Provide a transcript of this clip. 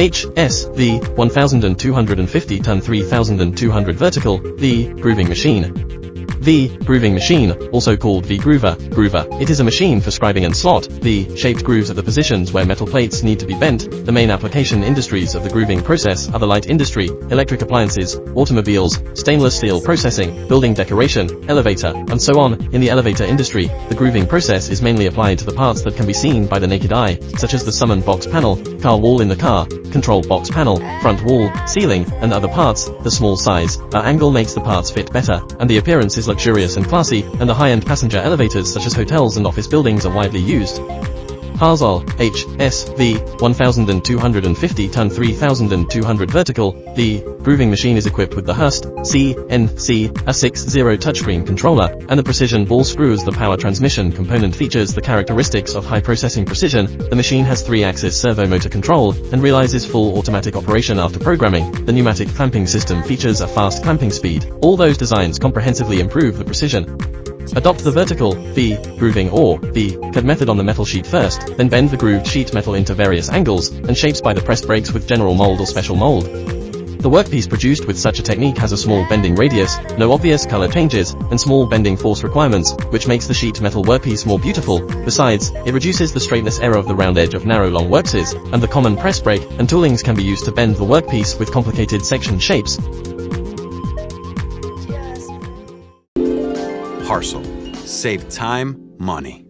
HSV-1250 ton 3200 vertical, V-grooving machine. V-grooving machine, also called V-groover, It is a machine for scribing and slot, V-shaped grooves at the positions where metal plates need to be bent. The main application industries of the grooving process are the light industry, electric appliances, automobiles, stainless steel processing, building decoration, elevator, and so on. In the elevator industry, the grooving process is mainly applied to the parts that can be seen by the naked eye, such as the summon box panel, car wall in the car, control box panel, front wall, ceiling, and other parts. The small size, angle makes the parts fit better, and the appearance is luxurious and classy, and the high-end passenger elevators such as hotels and office buildings are widely used. HARSLE HSV-1250 ton 3200 vertical, the grooving machine is equipped with the HUST CNC A60 touchscreen controller, and the precision ball screws. The power transmission component features the characteristics of high processing precision. The machine has 3-axis servo motor control, and realizes full automatic operation after programming. The pneumatic clamping system features a fast clamping speed. All those designs comprehensively improve the precision. Adopt the vertical, V-grooving or V-cut method on the metal sheet first, then bend the grooved sheet metal into various angles and shapes by the pressed brakes with general mold or special mold. The workpiece produced with such a technique has a small bending radius, no obvious color changes, and small bending force requirements, which makes the sheet metal workpiece more beautiful. Besides, it reduces the straightness error of the round edge of narrow long workpieces, and the common press brake and toolings can be used to bend the workpiece with complicated section shapes. HARSLE. Save time, money.